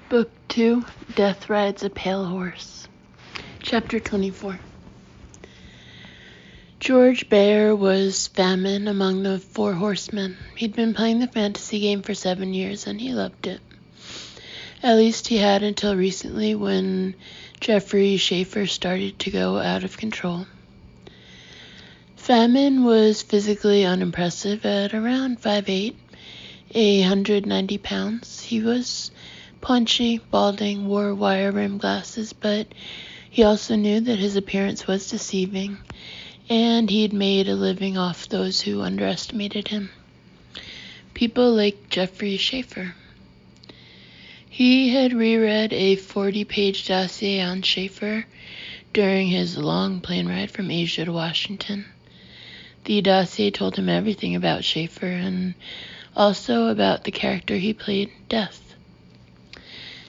Book 2, Death Rides a Pale Horse. Chapter 24. George Bear was Famine among the Four Horsemen. He'd been playing the fantasy game for 7 years, and he loved it. At least he had until recently, when Geoffrey Schaefer started to go out of control. Famine was physically unimpressive at around 5'8", 190 pounds. He was paunchy, balding, wore wire-rimmed glasses, but he also knew that his appearance was deceiving, and he'd made a living off those who underestimated him. People like Geoffrey Schaefer. He had reread a 40-page dossier on Schaefer during his long plane ride from Asia to Washington. The dossier told him everything about Schaefer, and also about the character he played, Death.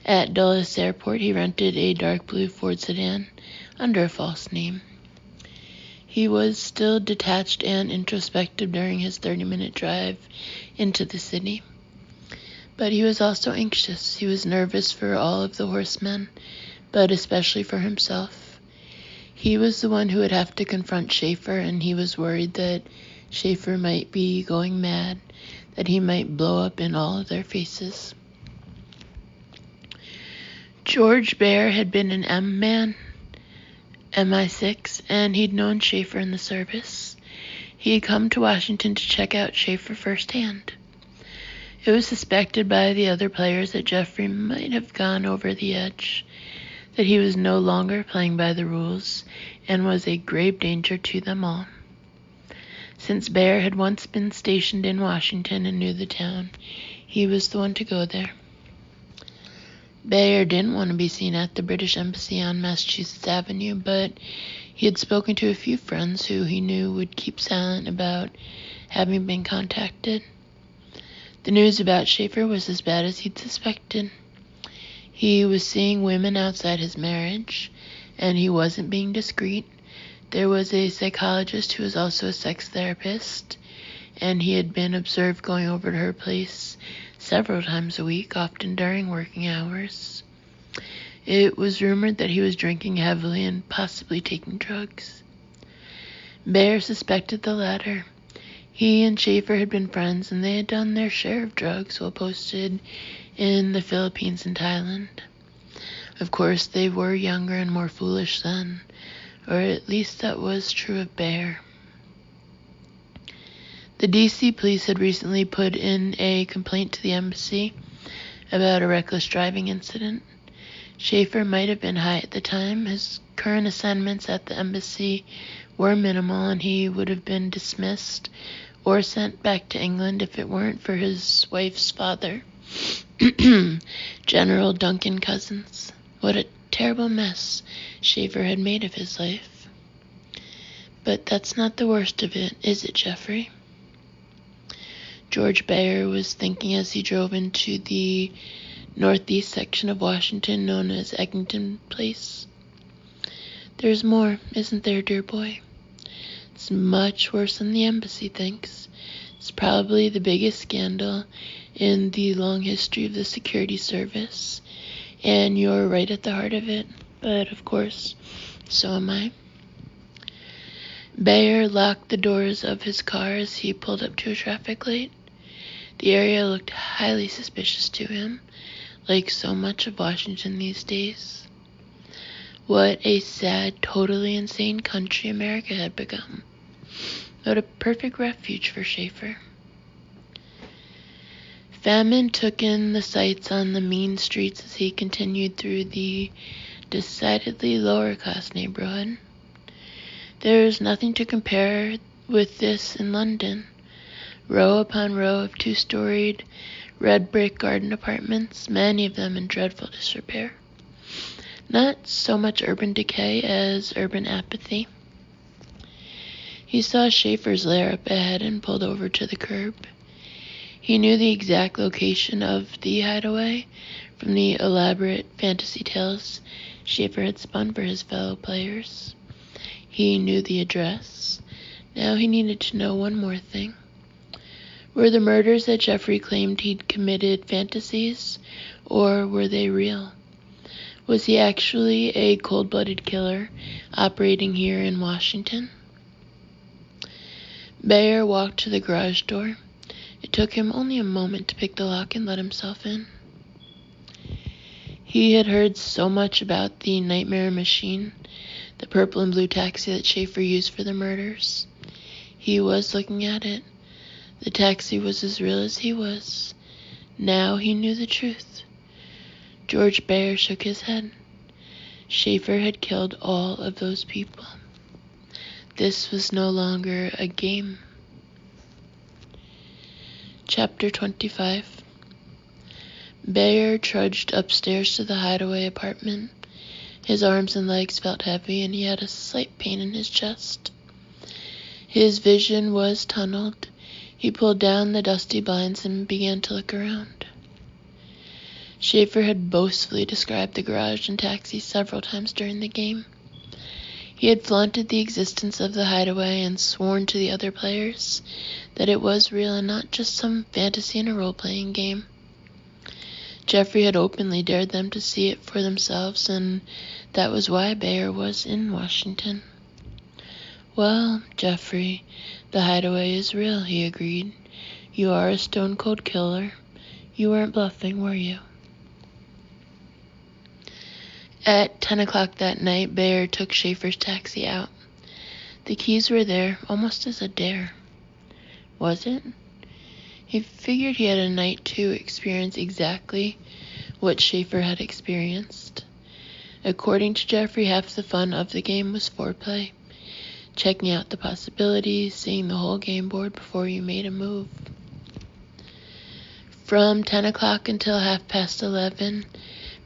At Dulles Airport, he rented a dark blue Ford sedan under a false name. He was still detached and introspective during his 30-minute drive into the city. But he was also anxious. He was nervous for all of the horsemen, but especially for himself. He was the one who would have to confront Schaefer, and he was worried that Schaefer might be going mad, that he might blow up in all of their faces. George Bear had been an M-man, MI6, and he'd known Schaefer in the service. He had come to Washington to check out Schaefer firsthand. It was suspected by the other players that Geoffrey might have gone over the edge, that he was no longer playing by the rules, and was a grave danger to them all. Since Bear had once been stationed in Washington and knew the town, he was the one to go there. Bear didn't want to be seen at the British Embassy on Massachusetts Avenue, but he had spoken to a few friends who he knew would keep silent about having been contacted. The news about Schaefer was as bad as he'd suspected. He was seeing women outside his marriage, and he wasn't being discreet. There was a psychologist who was also a sex therapist, and he had been observed going over to her place several times a week, often during working hours. It was rumored that he was drinking heavily and possibly taking drugs. Bear suspected the latter. He and Schaefer had been friends, and they had done their share of drugs while posted in the Philippines and Thailand. Of course, they were younger and more foolish then, or at least that was true of Bear. The D.C. police had recently put in a complaint to the embassy about a reckless driving incident. Schaefer might have been high at the time. His current assignments at the embassy were minimal, and he would have been dismissed or sent back to England if it weren't for his wife's father, General Duncan Cousins. What a terrible mess Schaefer had made of his life. But that's not the worst of it, is it, Geoffrey? George Bear was thinking as he drove into the northeast section of Washington known as Eggington Place. There's more, isn't there, dear boy? It's much worse than the embassy thinks. It's probably the biggest scandal in the long history of the security service, and you're right at the heart of it. But, of course, so am I. Bear locked the doors of his car as he pulled up to a traffic light. The area looked highly suspicious to him, like so much of Washington these days. What a sad, totally insane country America had become. What a perfect refuge for Schaefer. Famine took in the sights on the mean streets as he continued through the decidedly lower-class neighborhood. There is nothing to compare with this in London. Row upon row of 2-storied red brick garden apartments, many of them in dreadful disrepair. Not so much urban decay as urban apathy. He saw Schaefer's lair up ahead and pulled over to the curb. He knew the exact location of the hideaway from the elaborate fantasy tales Schaefer had spun for his fellow players. He knew the address. Now he needed to know one more thing. Were the murders that Jeffrey claimed he'd committed fantasies, or were they real? Was he actually a cold-blooded killer operating here in Washington? Bayer walked to the garage door. It took him only a moment to pick the lock and let himself in. He had heard so much about the Nightmare Machine, the purple and blue taxi that Schaefer used for the murders. He was looking at it. The taxi was as real as he was. Now he knew the truth. George Bayer shook his head. Schaefer had killed all of those people. This was no longer a game. Chapter 25. Bayer trudged upstairs to the Hideaway apartment. His arms and legs felt heavy, and he had a slight pain in his chest. His vision was tunneled. He pulled down the dusty blinds and began to look around. Schaefer had boastfully described the garage and taxi several times during the game. He had flaunted the existence of the Hideaway and sworn to the other players that it was real and not just some fantasy in a role-playing game. Jeffrey had openly dared them to see it for themselves, and that was why Bayer was in Washington. Well, Jeffrey, the Hideaway is real, he agreed. You are a stone-cold killer. You weren't bluffing, were you? At 10 o'clock that night, Bayer took Schaefer's taxi out. The keys were there, almost as a dare. Was it? He figured he had a night to experience exactly what Schaefer had experienced. According to Jeffrey, half the fun of the game was foreplay, checking out the possibilities, seeing the whole game board before you made a move. From 10 o'clock until 11:30,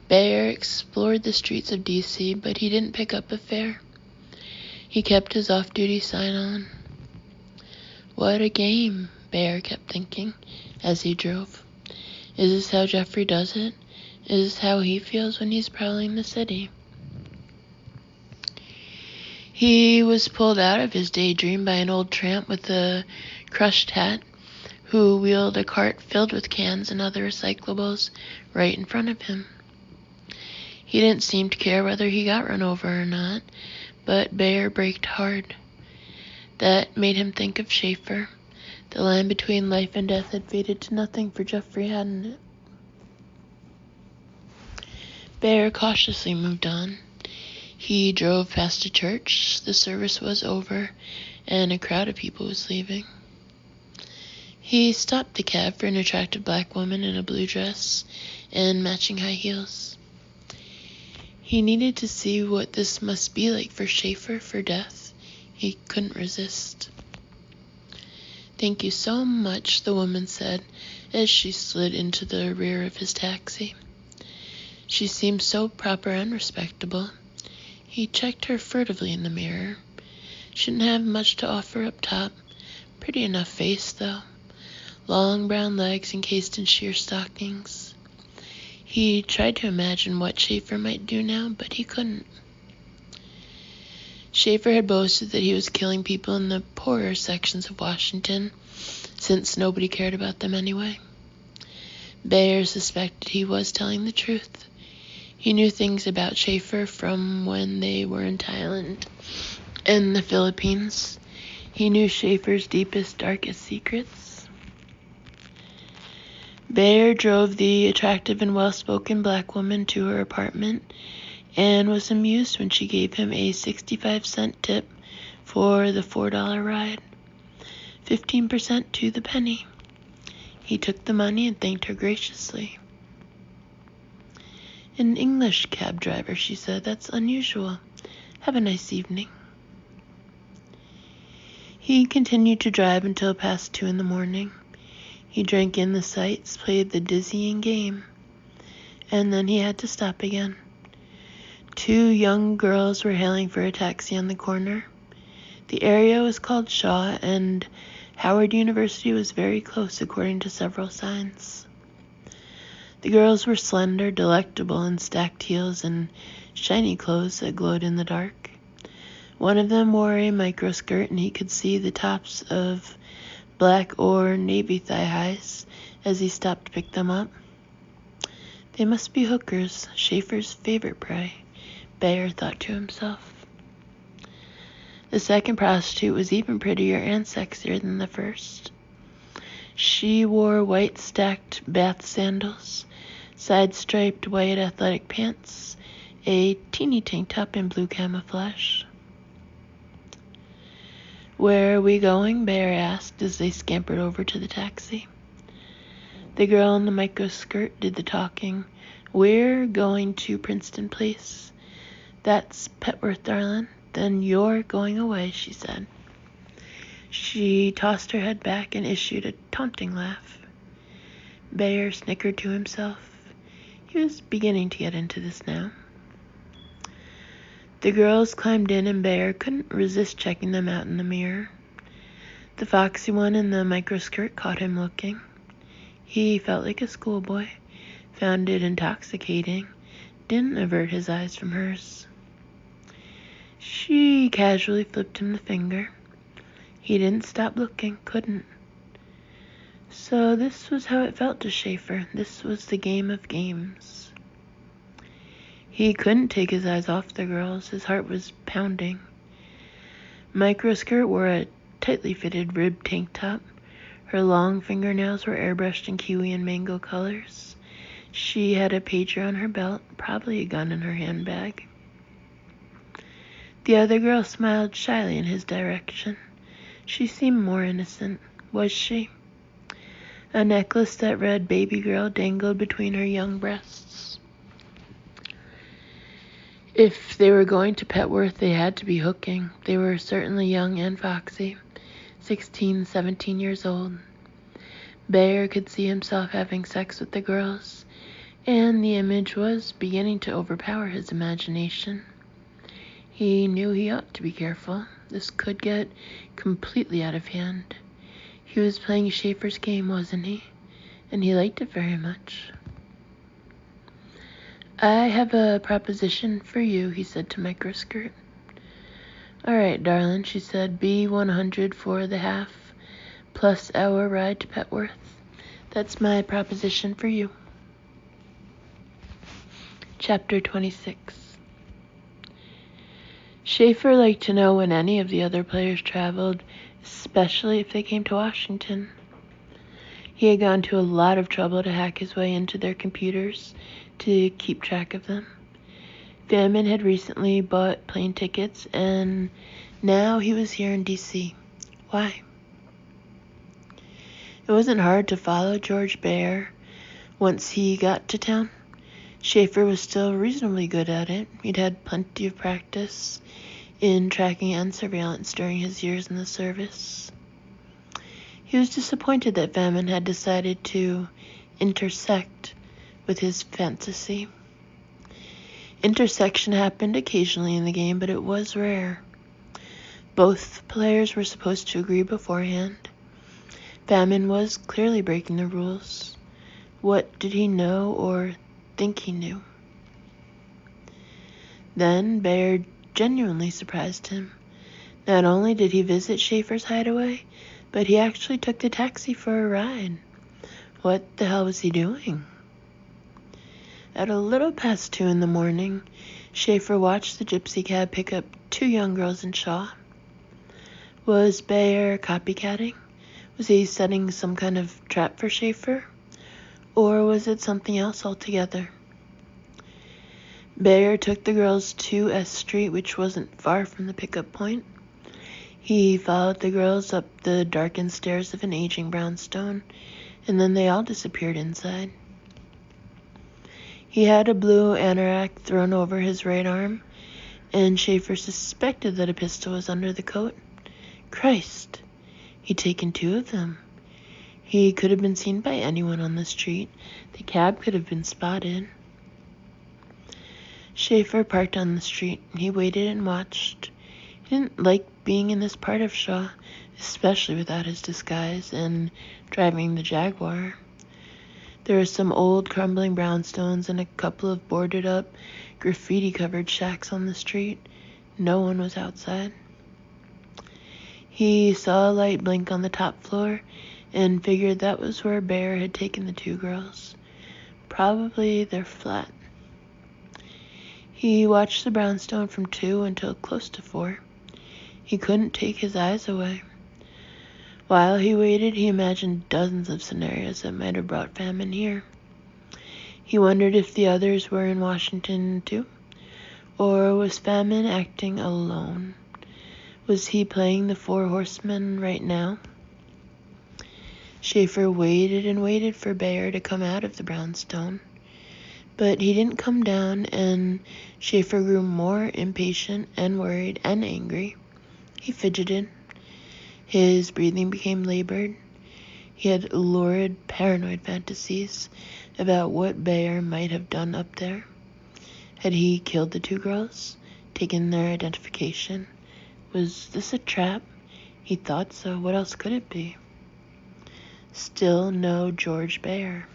Bayer explored the streets of D.C., but he didn't pick up a fare. He kept his off-duty sign on. What a game, Bayer kept thinking as he drove. Is this how Jeffrey does it? Is this how he feels when he's prowling the city? He was pulled out of his daydream by an old tramp with a crushed hat who wheeled a cart filled with cans and other recyclables right in front of him. He didn't seem to care whether he got run over or not, but Bayer braked hard. That made him think of Schaefer. The line between life and death had faded to nothing for Jeffrey, hadn't it? Bayer cautiously moved on. He drove past a church. The service was over, and a crowd of people was leaving. He stopped the cab for an attractive black woman in a blue dress and matching high heels. He needed to see what this must be like for Schaefer, for death. He couldn't resist. Thank you so much, the woman said as she slid into the rear of his taxi. She seemed so proper and respectable. He checked her furtively in the mirror. She didn't have much to offer up top. Pretty enough face, though. Long brown legs encased in sheer stockings. He tried to imagine what Schaefer might do now, but he couldn't. Schaefer had boasted that he was killing people in the poorer sections of Washington, since nobody cared about them anyway. Bayer suspected he was telling the truth. He knew things about Schaefer from when they were in Thailand and the Philippines. He knew Schaefer's deepest, darkest secrets. Bayer drove the attractive and well-spoken black woman to her apartment and was amused when she gave him a 65-cent tip for the $4 ride. 15% to the penny. He took the money and thanked her graciously. An English cab driver, she said. That's unusual. Have a nice evening. He continued to drive until past 2 a.m. He drank in the sights, played the dizzying game, and then he had to stop again. 2 young girls were hailing for a taxi on the corner. The area was called Shaw, and Howard University was very close, according to several signs. The girls were slender, delectable in stacked heels and shiny clothes that glowed in the dark. One of them wore a microskirt, and he could see the tops of black or navy thigh-highs as he stopped to pick them up. They must be hookers, Schaefer's favorite prey, Bayer thought to himself. The second prostitute was even prettier and sexier than the first. She wore white stacked bath sandals, side-striped white athletic pants, a teeny tank top in blue camouflage. "Where are we going?" Bayer asked as they scampered over to the taxi. The girl in the microskirt did the talking. "We're going to Princeton Place." "That's Petworth, darling." "Then you're going away," she said. She tossed her head back and issued a taunting laugh. Bayer snickered to himself. He was beginning to get into this now. The girls climbed in and Bayer couldn't resist checking them out in the mirror. The foxy one in the microskirt caught him looking. He felt like a schoolboy, found it intoxicating, didn't avert his eyes from hers. She casually flipped him the finger. He didn't stop looking, couldn't. So this was how it felt to Schaefer. This was the game of games. He couldn't take his eyes off the girls. His heart was pounding. Microskirt wore a tightly fitted ribbed tank top. Her long fingernails were airbrushed in kiwi and mango colors. She had a pager on her belt, probably a gun in her handbag. The other girl smiled shyly in his direction. She seemed more innocent. Was she? A necklace that read "Baby Girl" dangled between her young breasts. If they were going to Petworth, they had to be hooking. They were certainly young and foxy, 16, 17 years old. Bayer could see himself having sex with the girls, and the image was beginning to overpower his imagination. He knew he ought to be careful. This could get completely out of hand. He was playing Schaefer's game, wasn't he? And he liked it very much. "I have a proposition for you," he said to Microskirt. "All right, darling," she said. "B 100 for the half, plus our ride to Petworth. That's my proposition for you." Chapter 26. Schaefer liked to know when any of the other players traveled, especially if they came to Washington. He had gone to a lot of trouble to hack his way into their computers to keep track of them. Famine had recently bought plane tickets, and now he was here in D.C. Why? It wasn't hard to follow George Bayer once he got to town. Schaefer was still reasonably good at it. He'd had plenty of practice in tracking and surveillance during his years in the service. He was disappointed that Famine had decided to intersect with his fantasy. Intersection happened occasionally in the game, but it was rare. Both players were supposed to agree beforehand. Famine was clearly breaking the rules. What did he know or think he knew? Then Bayer genuinely surprised him. Not only did he visit Schaefer's hideaway, but he actually took the taxi for a ride. What the hell was he doing? At a little past 2 in the morning, Schaefer watched the gypsy cab pick up 2 young girls in Shaw. Was Bayer copycatting? Was he setting some kind of trap for Schaefer? Or was it something else altogether? Bayer took the girls to S Street, which wasn't far from the pickup point. He followed the girls up the darkened stairs of an aging brownstone, and then they all disappeared inside. He had a blue anorak thrown over his right arm, and Schaefer suspected that a pistol was under the coat. Christ! He'd taken 2 of them. He could have been seen by anyone on the street. The cab could have been spotted. Schaefer parked on the street. He waited and watched. He didn't like being in this part of Shaw, especially without his disguise and driving the Jaguar. There were some old crumbling brownstones and a couple of boarded-up, graffiti-covered shacks on the street. No one was outside. He saw a light blink on the top floor and figured that was where Bear had taken the two girls. Probably their flat. He watched the brownstone from 2 until close to 4. He couldn't take his eyes away. While he waited, he imagined dozens of scenarios that might have brought famine here. He wondered if the others were in Washington too, or was famine acting alone? Was he playing the Four Horsemen right now? Schaefer waited and waited for Bear to come out of the brownstone, but he didn't come down, and Schaefer grew more impatient and worried and angry. He fidgeted. His breathing became labored. He had lurid, paranoid fantasies about what Bear might have done up there. Had he killed the two girls? Taken their identification? Was this a trap? He thought so. What else could it be? Still no George Bear.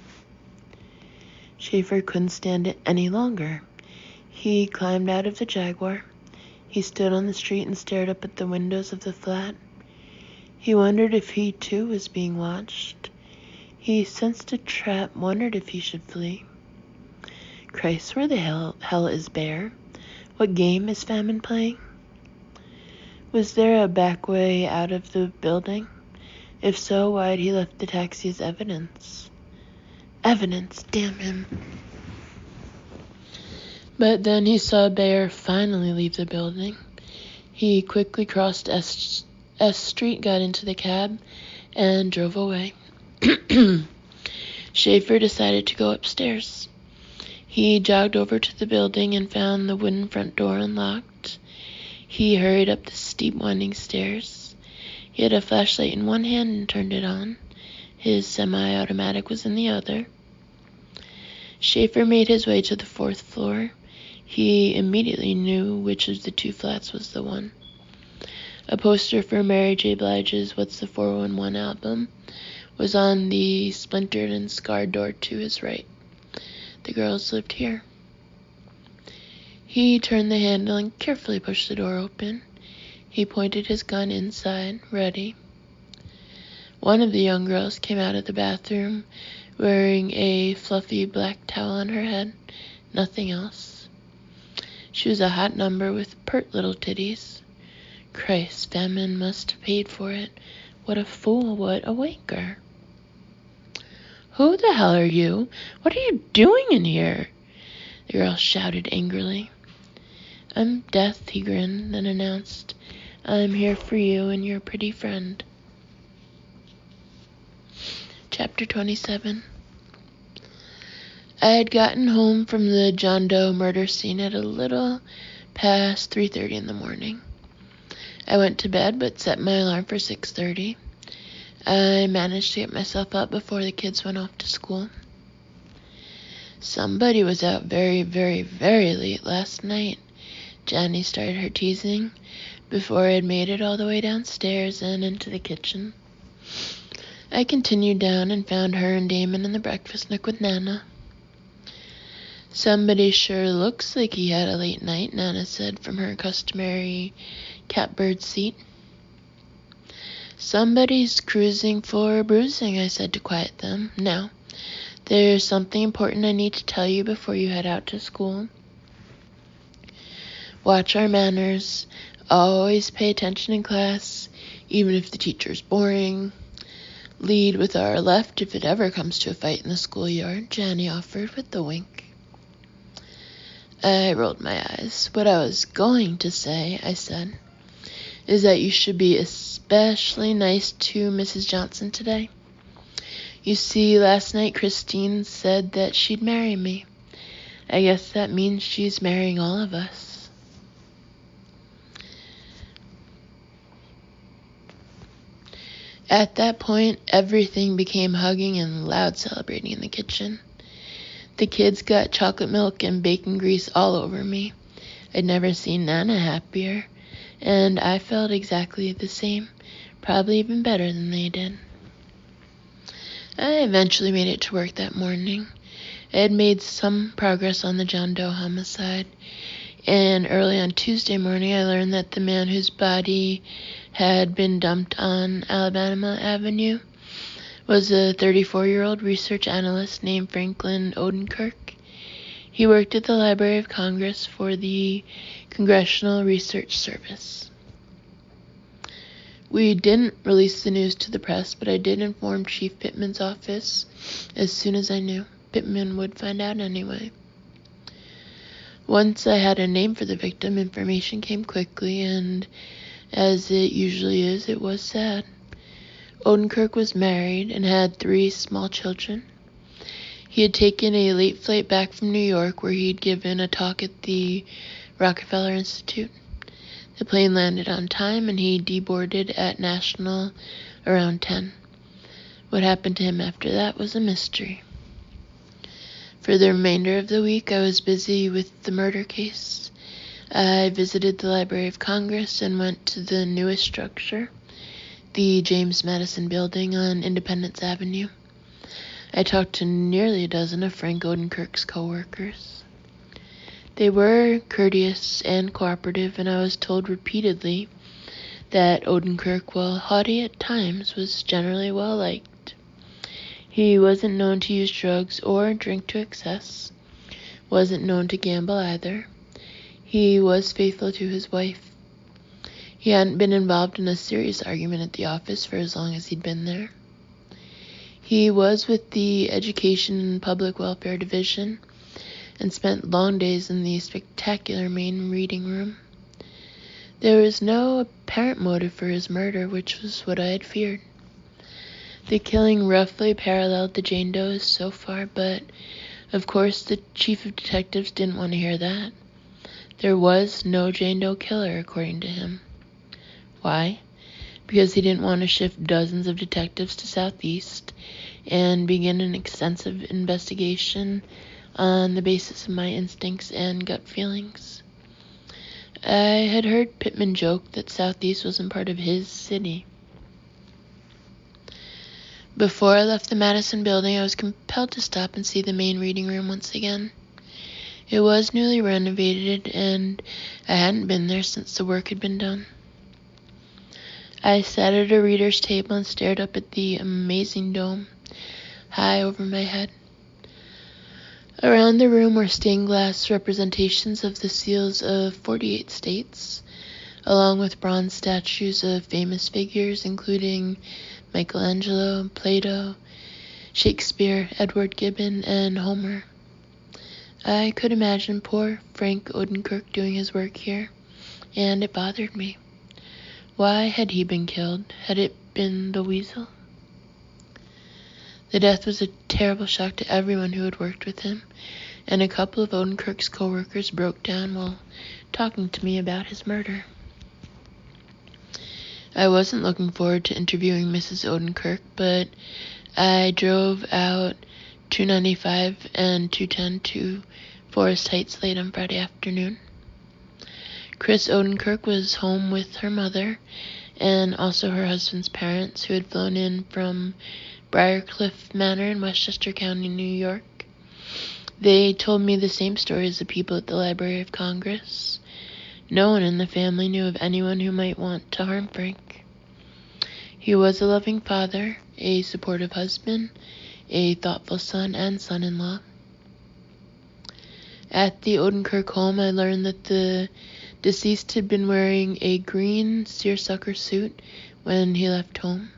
Schaefer couldn't stand it any longer. He climbed out of the Jaguar. He stood on the street and stared up at the windows of the flat. He wondered if he too was being watched. He sensed a trap, wondered if he should flee. Christ, where the hell is Bear? What game is famine playing? Was there a back way out of the building? If so, why had he left the taxi as evidence? Evidence, damn him. But then he saw Bear finally leave the building. He quickly crossed S Street, got into the cab, and drove away. Schaefer decided to go upstairs. He jogged over to the building and found the wooden front door unlocked. He hurried up the steep winding stairs. He had a flashlight in one hand and turned it on. His semi-automatic was in the other. Schaefer made his way to the 4th floor. He immediately knew which of the two flats was the one. A poster for Mary J. Blige's What's the 411 album was on the splintered and scarred door to his right. The girls lived here. He turned the handle and carefully pushed the door open. He pointed his gun inside, ready. One of the young girls came out of the bathroom wearing a fluffy black towel on her head, nothing else. She was a hot number with pert little titties. Christ, famine must have paid for it. What a fool, what a wanker. Who the hell are you? What are you doing in here? The girl shouted angrily. I'm Death, he grinned, then announced, I'm here for you and your pretty friend. Chapter 27. I had gotten home from the John Doe murder scene at a little past 3:30 in the morning. I went to bed but set my alarm for 6:30. I managed to get myself up before the kids went off to school. Somebody was out very, very, very late last night. Johnny started her teasing before I had made it all the way downstairs and into the kitchen. I continued down and found her and Damon in the breakfast nook with Nana. Somebody sure looks like he had a late night, Nana said from her customary catbird seat. Somebody's cruising for bruising, I said to quiet them. Now, there's something important I need to tell you before you head out to school. Watch our manners. Always pay attention in class, even if the teacher's boring. Lead with our left if it ever comes to a fight in the schoolyard, Johnny offered with a wink. I rolled my eyes. What I was going to say, I said, is that you should be especially nice to Mrs. Johnson today. You see, last night Christine said that she'd marry me. I guess that means she's marrying all of us. At that point, everything became hugging and loud celebrating in the kitchen. The kids got chocolate milk and bacon grease all over me. I'd never seen Nana happier, and I felt exactly the same, probably even better than they did. I eventually made it to work that morning. I had made some progress on the John Doe homicide, and early on Tuesday morning I learned that the man whose body had been dumped on Alabama Avenue was a 34-year-old research analyst named Franklin Odenkirk. He worked at the Library of Congress for the Congressional Research Service. We didn't release the news to the press, but I did inform Chief Pittman's office as soon as I knew. Pittman would find out anyway. Once I had a name for the victim, information came quickly, and as it usually is, it was sad. Odenkirk was married and had 3 small children. He had taken a late flight back from New York, where he'd given a talk at the Rockefeller Institute. The plane landed on time, and he deboarded at National around 10. What happened to him after that was a mystery. For the remainder of the week, I was busy with the murder case. I visited the Library of Congress and went to the newest structure, the James Madison Building on Independence Avenue. I talked to nearly a dozen of Frank Odenkirk's co-workers. They were courteous and cooperative, and I was told repeatedly that Odenkirk, while haughty at times, was generally well liked. He wasn't known to use drugs or drink to excess, wasn't known to gamble either. He was faithful to his wife. He hadn't been involved in a serious argument at the office for as long as he'd been there. He was with the Education and Public Welfare Division and spent long days in the spectacular main reading room. There was no apparent motive for his murder, which was what I had feared. The killing roughly paralleled the Jane Does so far, but of course the chief of detectives didn't want to hear that. There was no Jane Doe killer, according to him. Why? Because he didn't want to shift dozens of detectives to Southeast and begin an extensive investigation on the basis of my instincts and gut feelings. I had heard Pittman joke that Southeast wasn't part of his city. Before I left the Madison Building, I was compelled to stop and see the main reading room once again. It was newly renovated, and I hadn't been there since the work had been done. I sat at a reader's table and stared up at the amazing dome, high over my head. Around the room were stained glass representations of the seals of 48 states, along with bronze statues of famous figures, including Michelangelo, Plato, Shakespeare, Edward Gibbon, and Homer. I could imagine poor Frank Odenkirk doing his work here, and it bothered me. Why had he been killed? Had it been the weasel? The death was a terrible shock to everyone who had worked with him, and a couple of Odenkirk's co-workers broke down while talking to me about his murder. I wasn't looking forward to interviewing Mrs. Odenkirk, but I drove out 295 and 210 to Forest Heights late on Friday afternoon. Chris Odenkirk was home with her mother and also her husband's parents, who had flown in from Briarcliff Manor in Westchester County, New York. They told me the same story as the people at the Library of Congress. No one in the family knew of anyone who might want to harm Frank. He was a loving father, a supportive husband, a thoughtful son, and son-in-law. At the Odenkirk home, I learned that the deceased had been wearing a green seersucker suit when he left home,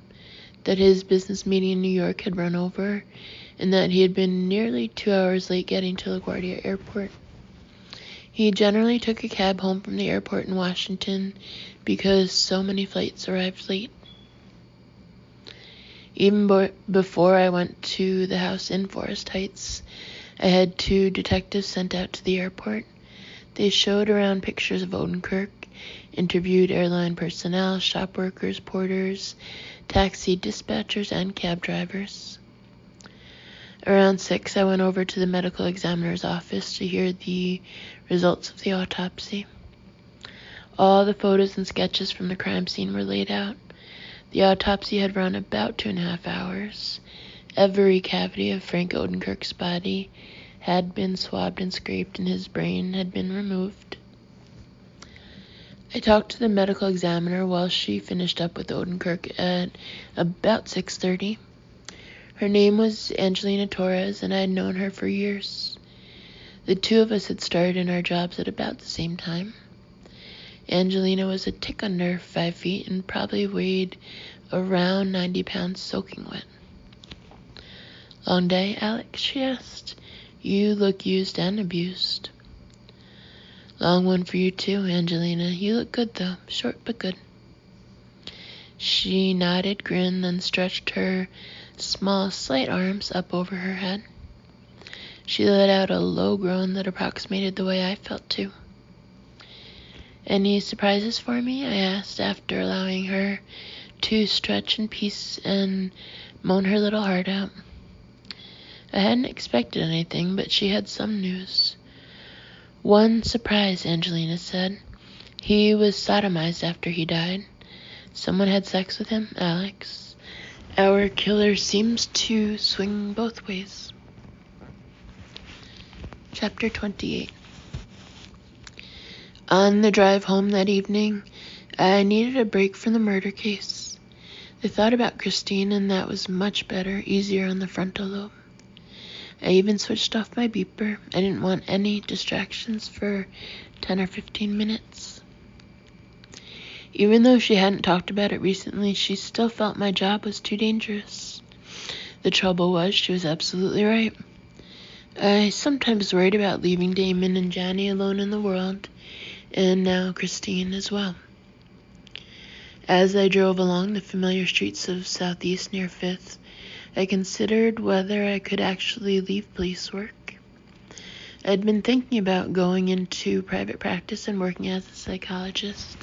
that his business meeting in New York had run over, and that he had been nearly 2 hours late getting to LaGuardia Airport. He generally took a cab home from the airport in Washington because so many flights arrived late. Even before I went to the house in Forest Heights, I had 2 detectives sent out to the airport. They showed around pictures of Odenkirk, interviewed airline personnel, shop workers, porters, taxi dispatchers, and cab drivers. Around 6, I went over to the medical examiner's office to hear the results of the autopsy. All the photos and sketches from the crime scene were laid out. The autopsy had run about 2.5 hours. Every cavity of Frank Odenkirk's body had been swabbed and scraped, and his brain had been removed. I talked to the medical examiner while she finished up with Odenkirk at about 6:30. Her name was Angelina Torres, and I had known her for years. The two of us had started in our jobs at about the same time. Angelina was a tick under 5 feet and probably weighed around 90 pounds soaking wet. "Long day, Alex?" she asked. "You look used and abused." "Long one for you too, Angelina. You look good though, short but good." She nodded, grinned, then stretched her small, slight arms up over her head. She let out a low groan that approximated the way I felt too. "Any surprises for me?" I asked, after allowing her to stretch in peace and moan her little heart out. I hadn't expected anything, but she had some news. "One surprise," Angelina said. "He was sodomized after he died. Someone had sex with him, Alex. Our killer seems to swing both ways." Chapter 28. On the drive home that evening, I needed a break from the murder case. I thought about Christine, and that was much better, easier on the frontal lobe. I even switched off my beeper. I didn't want any distractions for 10 or 15 minutes. Even though she hadn't talked about it recently, she still felt my job was too dangerous. The trouble was, she was absolutely right. I sometimes worried about leaving Damon and Johnny alone in the world, and now Christine as well. As I drove along the familiar streets of Southeast near 5th, I considered whether I could actually leave police work. I'd been thinking about going into private practice and working as a psychologist,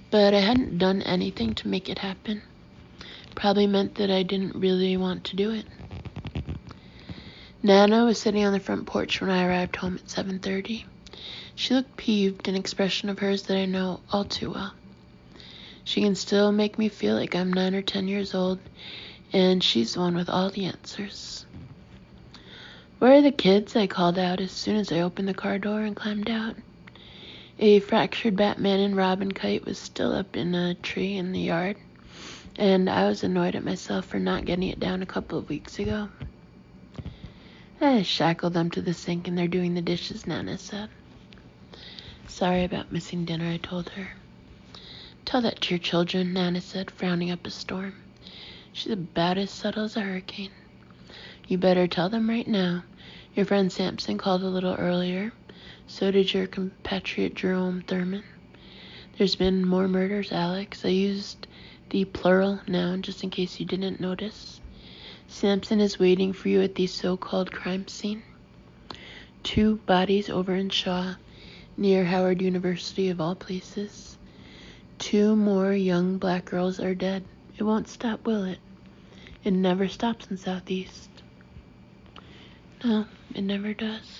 but I hadn't done anything to make it happen. Probably meant that I didn't really want to do it. Nana was sitting on the front porch when I arrived home at 7:30. She looked peeved, an expression of hers that I know all too well. She can still make me feel like I'm 9 or 10 years old, and she's the one with all the answers. "Where are the kids?" I called out as soon as I opened the car door and climbed out. A fractured Batman and Robin kite was still up in a tree in the yard, and I was annoyed at myself for not getting it down a couple of weeks ago. "I shackled them to the sink and they're doing the dishes," Nana said. "Sorry about missing dinner," I told her. "Tell that to your children," Nana said, frowning up a storm. "She's about as subtle as a hurricane." "You better tell them right now. Your friend Sampson called a little earlier. So did your compatriot Jerome Thurman. There's been more murders, Alex. I used the plural noun just in case you didn't notice. Sampson is waiting for you at the so-called crime scene. 2 bodies over in Shaw, near Howard University of all places. 2 more young black girls are dead. It won't stop, will it? It never stops in Southeast." "No, it never does."